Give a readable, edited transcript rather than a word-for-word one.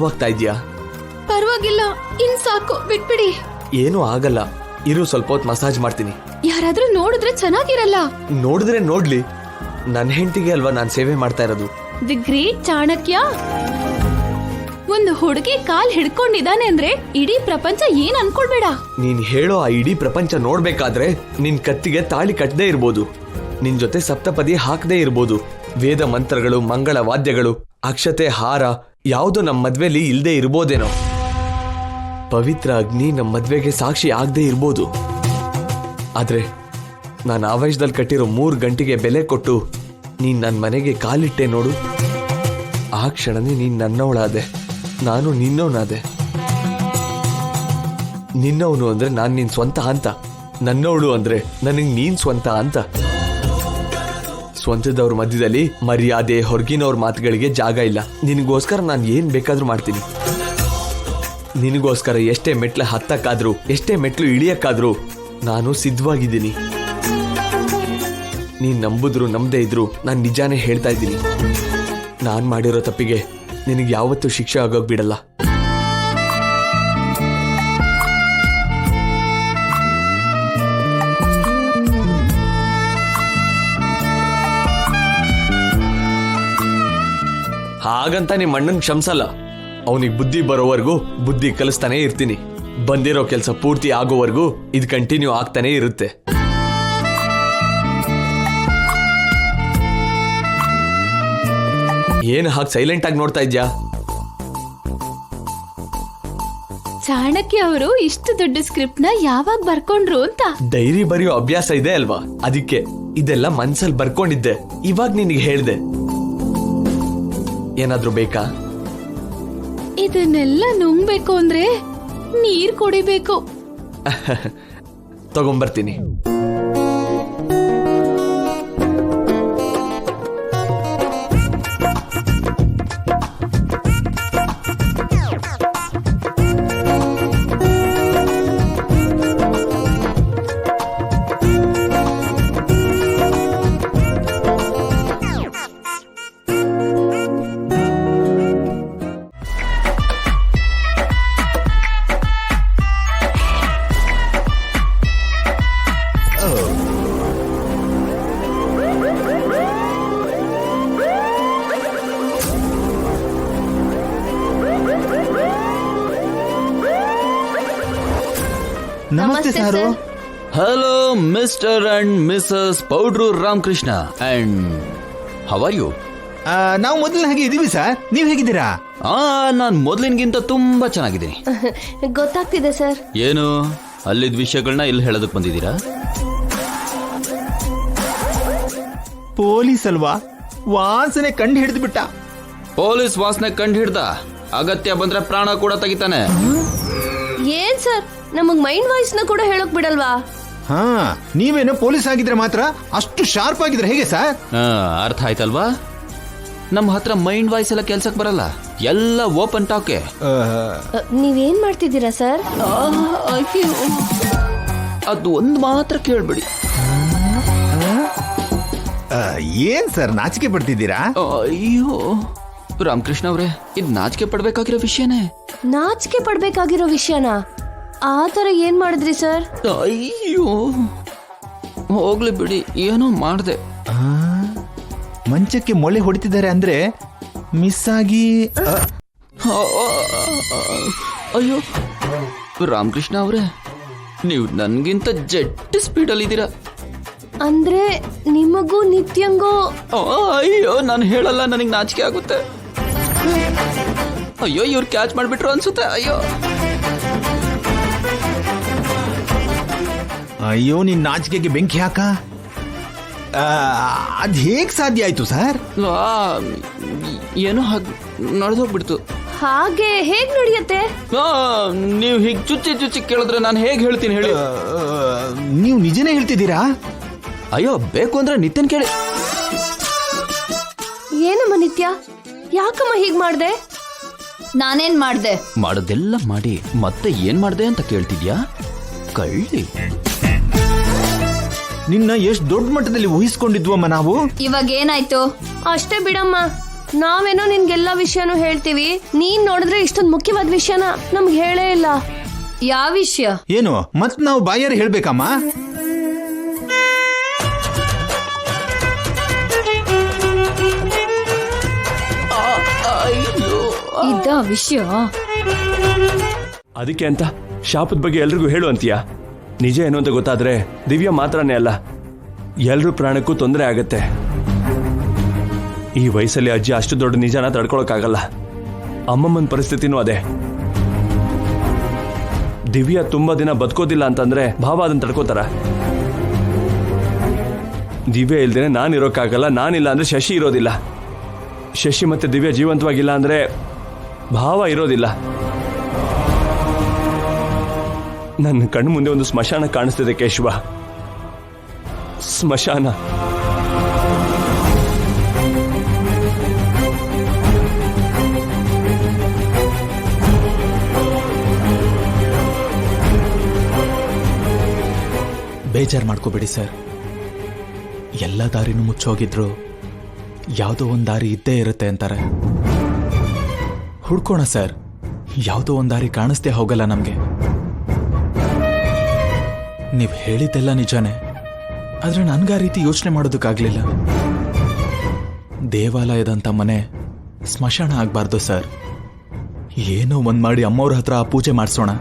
ನೋವಾಗ್ತಾ ಇದ್ಯಾ? ಪರವಾಗಿಲ್ಲ, ಇನ್ ಸಾಕು, ಬಿಟ್ಬಿಡಿ. ಏನೂ ಆಗಲ್ಲ, ಇರು, ಸ್ವಲ್ಪ ಹೊತ್ತು ಮಸಾಜ್ ಮಾಡ್ತೀನಿ. ಯಾರಾದ್ರೂ ನೋಡಿದ್ರೆ ಚೆನ್ನಾಗಿರಲ್ಲ. ನೋಡಿದ್ರೆ ನೋಡ್ಲಿ, ನನ್ನ ಹೆಂಡತಿಗೆ ಅಲ್ವಾ ನಾನು ಸೇವೆ ಮಾಡ್ತಾ ಇರೋದು. The great Chanakya. ಒಂದು ಹುಡುಗಿ ಕಾಲ್ ಹಿಡ್ಕೊಂಡಿದ್ದಾನೆ ಅಂದ್ರೆ ಇಡೀ ಪ್ರಪಂಚ ಏನ್ ಅನ್ಕೊಳ್ಬೇಡ. ನೀನ್ ಹೇಳೋ ಆ ಇಡೀ ಪ್ರಪಂಚ ನೋಡ್ಬೇಕಾದ್ರೆ ನಿನ್ ಕತ್ತಿಗೆ ತಾಳಿ ಕಟ್ಟದೇ ಇರ್ಬೋದು, ನಿನ್ ಜೊತೆ ಸಪ್ತಪದಿ ಹಾಕದೇ ಇರ್ಬೋದು, ವೇದ ಮಂತ್ರಗಳು, ಮಂಗಳ ವಾದ್ಯಗಳು, ಅಕ್ಷತೆ, ಹಾರ ಯಾವುದು ನಮ್ಮ ಮದ್ವೆಲಿ ಇಲ್ದೇ ಇರ್ಬೋದೇನೋ. ಪವಿತ್ರ ಅಗ್ನಿ ನಮ್ಮ ಮದ್ವೆಗೆ ಸಾಕ್ಷಿ ಆಗದೆ ಇರ್ಬೋದು. ಆದ್ರೆ ನಾನು ಆವೇಶದಲ್ಲಿ ಕಟ್ಟಿರೋ 3 ಗಂಟೆಗೆ ಬೆಲೆ ಕೊಟ್ಟು ನೀನ್ ನನ್ನ ಮನೆಗೆ ಕಾಲಿಟ್ಟೆ ನೋಡು, ಆ ಕ್ಷಣನೇ ನೀನ್ ನನ್ನವಳಾದೆ, ನಾನು ನಿನ್ನವನಾದೆ. ನಿನ್ನವನು ಅಂದ್ರೆ ನಾನು ನಿನ್ ಸ್ವಂತ ಅಂತ, ನನ್ನವಳು ಅಂದ್ರೆ ನನಗ್ ನೀನ್ ಸ್ವಂತ ಅಂತ. ಸ್ವಂತದವ್ರ ಮಧ್ಯದಲ್ಲಿ ಮರ್ಯಾದೆ, ಹೊರಗಿನವ್ರ ಮಾತುಗಳಿಗೆ ಜಾಗ ಇಲ್ಲ. ನಿನಗೋಸ್ಕರ ನಾನು ಏನ್ ಬೇಕಾದ್ರೂ ಮಾಡ್ತೀನಿ. ನಿನಗೋಸ್ಕರ ಎಷ್ಟೇ ಮೆಟ್ಲು ಹತ್ತಕ್ಕಾದ್ರೂ, ಎಷ್ಟೇ ಮೆಟ್ಲು ಇಳಿಯಕ್ಕಾದ್ರೂ ನಾನು ಸಿದ್ಧವಾಗಿದ್ದೀನಿ. ನೀನ್ ನಂಬುದ್ರು ನಂಬದೇ ಇದ್ರು ನಾನು ನಿಜಾನೇ ಹೇಳ್ತಾ ಇದ್ದೀನಿ. ನಾನ್ ಮಾಡಿರೋ ತಪ್ಪಿಗೆ ನಿನಗೆ ಯಾವತ್ತೂ ಶಿಕ್ಷೆ ಆಗೋಗ್ ಬಿಡಲ್ಲ. ಹಾಗಂತ ನಿಮ್ಮ ಅಣ್ಣನ್ ಕ್ಷಮಿಸಲ್ಲ. ಅವನಿಗೆ ಬುದ್ಧಿ ಬರೋವರೆಗೂ ಬುದ್ಧಿ ಕಲಿಸ್ತಾನೆ ಇರ್ತೀನಿ. ಬಂದಿರೋ ಕೆಲಸ ಪೂರ್ತಿ ಆಗೋವರೆಗೂ ಇದು ಕಂಟಿನ್ಯೂ ಆಗ್ತಾನೆ ಇರುತ್ತೆ. ಏನು ಹಾಗೆ ಸೈಲೆಂಟ್ ಆಗಿ ನೋಡ್ತಾ ಇದ್ಯಾ? ಚಾಣಕ್ಯ ಅವರು ಇಷ್ಟು ದೊಡ್ಡ ಸ್ಕ್ರಿಪ್ಟ್ ನ ಯಾವಾಗ ಬರ್ಕೊಂಡ್ರು ಅಂತ. ಡೈರಿ ಬರೆಯೋ ಅಭ್ಯಾಸ ಇದೆ ಅಲ್ವಾ, ಅದಕ್ಕೆ ಇದೆಲ್ಲ ಮನ್ಸಲ್ಲಿ ಬರ್ಕೊಂಡಿದ್ದೆ. ಇವಾಗ ನಿನಗೆ ಹೇಳ್ದೆ. ಏನಾದ್ರೂ ಬೇಕಾ? ಇದನ್ನೆಲ್ಲ ನುಂಗ್ಬೇಕು ಅಂದ್ರೆ ನೀರ್ ಕುಡಿಬೇಕು. ತಗೊಂಬರ್ತೀನಿ. ನಮಸ್ತೆ sir. Hello mister and mrs ಪೌಡ್ರು Ramakrishna, and how are you? ನಾವು ಮೊದಲಿನ ಹಾಗೆ ಇದೀವಿ ಸರ್, ನೀವ್ ಹೇಗಿದ್ದೀರಾ? ನಾನ್ ಮೊದಲಿನಗಿಂತ ತುಂಬಾ ಚೆನ್ನಾಗಿದ್ದೀನಿ. ಗೊತ್ತಾಗ್ತಿದೆ ಸರ್. ಏನು ಅಲ್ಲಿದ್ದ ವಿಷಯಗಳನ್ನ ಇಲ್ಲಿ ಹೇಳೋದಕ್ ಬಂದಿದ್ದೀರಾ? ಪೊಲೀಸ್ ಅಲ್ವಾ, ವಾಸನೆ ಕಂಡು ಹಿಡಿದು ಬಿಟ್ಟ. ಪೊಲೀಸ್ ವಾಸನೆ ಕಂಡು ಹಿಡ್ದ, ಅಗತ್ಯ ಬಂದ್ರೆ ಪ್ರಾಣ ಕೂಡ ತೆಗಿತಾನೆ. ಏನ್ ಸರ್, ನಮಗ್ ಮೈಂಡ್ ವಾಯ್ಸ್ ನ ಕೂಡ ಹೇಳಕ್ ಬಿಡಲ್ವಾ? ಹಾ, ನೀವೇನೋ ಪೊಲೀಸ್ ಆಗಿದ್ರೆ ಮಾತ್ರ ಅಷ್ಟು ಶಾರ್ಪ್ ಆಗಿದ್ರೆ ಹೇಗೆ ಸರ್? ಅರ್ಥ ಆಯ್ತಲ್ವಾ? ನಮ್ಮ ಹತ್ರ ಮೈಂಡ್ ವಾಯ್ಸ್ ಎಲ್ಲ ಕೆಲ್ಸಕ್ಕೆ ಬರಲ್ಲ, ಎಲ್ಲ ಓಪನ್ ಟಾಕೆ. ನೀವೇನ್ ಮಾಡ್ತಿದ್ದೀರಾ ಸರ್? ಅದು ಒಂದು ಮಾತ್ರ ಕೇಳ್ಬಿಡಿ. ಏನ್ ಸರ್ ನಾಚಿಕೆ ಪಡ್ತಿದ್ದೀರಾ? ಅಯ್ಯೋ ರಾಮಕೃಷ್ಣ ಅವ್ರೆ, ಇದು ನಾಚಿಕೆ ಪಡ್ಬೇಕಾಗಿರೋ ವಿಷಯನೇ. ನಾಚಿಕೆ ಪಡ್ಬೇಕಾಗಿರೋ ವಿಷಯನಾ? ಆ ತರ ಏನ್ ಮಾಡಿದ್ರಿ ಸರ್? ಅಯ್ಯೋ ಹೋಗ್ಲಿ ಬಿಡಿ, ಏನೋ ಮಾಡ್ದೆ. ಮಂಚಕ್ಕೆ ಮೊಳೆ ಹೊಡಿತಿದ್ದಾರೆ ಅಂದ್ರೆ ಮಿಸ್ ಆಗಿ. ಅಯ್ಯೋ ರಾಮಕೃಷ್ಣ ಅವ್ರೆ, ನೀವು ನನ್ಗಿಂತ ಜೆಟ್ ಸ್ಪೀಡಲ್ಲಿ ಇದ್ದೀರಾ. ಅಂದ್ರೆ ನಿಮಗೂ ನಿತ್ಯಂಗೂ? ಅಯ್ಯೋ ನಾನು ಹೇಳಲ್ಲ, ನನಗೆ ನಾಚಿಕೆ ಆಗುತ್ತೆ. ಅಯ್ಯೋ ಇವ್ರು ಕ್ಯಾಚ್ ಮಾಡ್ಬಿಟ್ರು ಅನ್ಸುತ್ತೆ. ಅಯ್ಯೋ ಅಯ್ಯೋ, ನಿನ್ ನಾಚಿಕೆಗೆ ಬೆಂಕಿ ಹಾಕ. ಅದ್ ಹೇಗ್ ಸಾಧ್ಯ ಆಯ್ತು ಸರ್? ಏನೋ ಹಾಗೆ ನಡೆದೋಗ್ಬಿಡ್ತು. ಹಾಗೆ ಹೇಗ್ ನಡೆಯುತ್ತೆ? ನೀವು ಹೀಗೆ ಚುಚ್ಚಿ ಚುಚ್ಚಿ ಕೇಳಿದ್ರೆ ನಾನು ಹೇಗೆ ಹೇಳ್ತೀನಿ ಹೇಳಿ? ನೀವು ನಿಜನೇ ಹೇಳ್ತಿದ್ದೀರಾ? ಅಯ್ಯೋ ಬೇಕು ಅಂದ್ರೆ ನಿತ್ಯನ್ ಕೇಳಿ. ಏನಮ್ಮ ನಿತ್ಯ, ಯಾಕಮ್ಮ ಹೀಗ್ ಮಾಡ್ದೆ? ನಾನೇನ್ ಮಾಡ್ದೆ? ಮಾಡೋದೆಲ್ಲ ಮಾಡಿ ಮತ್ತೆ ಏನ್ ಮಾಡ್ದೆ ಅಂತ ಕೇಳ್ತಿದ್ಯಾ? ಕಳ್ಳಿ, ನಿನ್ನ ಎಷ್ಟು ದೊಡ್ಡ ಮಟ್ಟದಲ್ಲಿ ಊಹಿಸ್ಕೊಂಡಿದ್ವಮ್ಮ ನಾವು. ಇವಾಗ ಏನಾಯ್ತು? ಅಷ್ಟೇ ಬಿಡಮ್ಮ, ನಾವೇನೋ ನಿನ್ಗೆಲ್ಲಾ ವಿಷಯನೂ ಹೇಳ್ತೀವಿ, ನೀನ್ ನೋಡಿದ್ರೆ ಇಷ್ಟೊಂದು ಮುಖ್ಯವಾದ ವಿಷಯನ ನಮ್ಗೆ ಹೇಳೇ ಇಲ್ಲ. ಯಾವ ವಿಷಯ? ಏನು ಮತ್ ನಾವು ಬಾಯಾರಿ ಹೇಳ್ಬೇಕಮ್ಮ? ಇದ್ದ ವಿಷಯ ಅದಕ್ಕೆ ಅಂತ ಶಾಪದ ಬಗ್ಗೆ ಎಲ್ರಿಗೂ ಹೇಳು ಅಂತೀಯಾ? ನಿಜ ಏನು ಅಂತ ಗೊತ್ತಾದ್ರೆ ದಿವ್ಯಾ ಮಾತ್ರನೇ ಅಲ್ಲ, ಎಲ್ರ ಪ್ರಾಣಕ್ಕೂ ತೊಂದರೆ ಆಗತ್ತೆ. ಈ ವಯಸ್ಸಲ್ಲಿ ಅಜ್ಜಿ ಅಷ್ಟು ದೊಡ್ಡ ನಿಜಾನ ತಡ್ಕೊಳಕ್ಕಾಗಲ್ಲ. ಅಮ್ಮಮ್ಮನ ಪರಿಸ್ಥಿತಿನೂ ಅದೇ. ದಿವ್ಯಾ ತುಂಬಾ ದಿನ ಬದುಕೋದಿಲ್ಲ ಅಂತಂದ್ರೆ ಭಾವ ಅದನ್ನ ತಡ್ಕೋತಾರ? ದಿವ್ಯಾ ಇಲ್ದೇನೆ ನಾನಿರೋಕ್ಕಾಗಲ್ಲ, ನಾನಿಲ್ಲ ಅಂದ್ರೆ ಶಶಿ ಇರೋದಿಲ್ಲ, ಶಶಿ ಮತ್ತೆ ದಿವ್ಯಾ ಜೀವಂತವಾಗಿಲ್ಲ ಅಂದ್ರೆ ಭಾವ ಇರೋದಿಲ್ಲ. ನನ್ನ ಕಣ್ಣು ಮುಂದೆ ಒಂದು ಸ್ಮಶಾನ ಕಾಣಿಸ್ತಿದೆ ಕೇಶವ, ಸ್ಮಶಾನ. ಬೇಜಾರು ಮಾಡ್ಕೋಬೇಡಿ ಸರ್. ಎಲ್ಲ ದಾರಿನೂ ಮುಚ್ಚೋಗಿದ್ರು ಯಾವುದೋ ಒಂದು ದಾರಿ ಇದ್ದೇ ಇರುತ್ತೆ ಅಂತಾರೆ. ಹುಡ್ಕೋಣ ಸರ್, ಯಾವುದೋ ಒಂದು ದಾರಿ ಕಾಣಿಸ್ತೇ ಹೋಗಲ್ಲ ನಮಗೆ. ನೀವು ಹೇಳಿದ್ದೆಲ್ಲ ನಿಜಾನೇ, ಆದ್ರೆ ನನ್ಗೆ ಆ ರೀತಿ ಯೋಚನೆ ಮಾಡೋದಕ್ಕಾಗ್ಲಿಲ್ಲ. ದೇವಾಲಯದಂಥ ಮನೆ ಸ್ಮಶಾನ ಆಗ್ಬಾರ್ದು ಸರ್. ಏನೋ ಒಂದ್ ಮಾಡಿ ಅಮ್ಮವ್ರ ಹತ್ರ ಆ ಪೂಜೆ ಮಾಡಿಸೋಣ.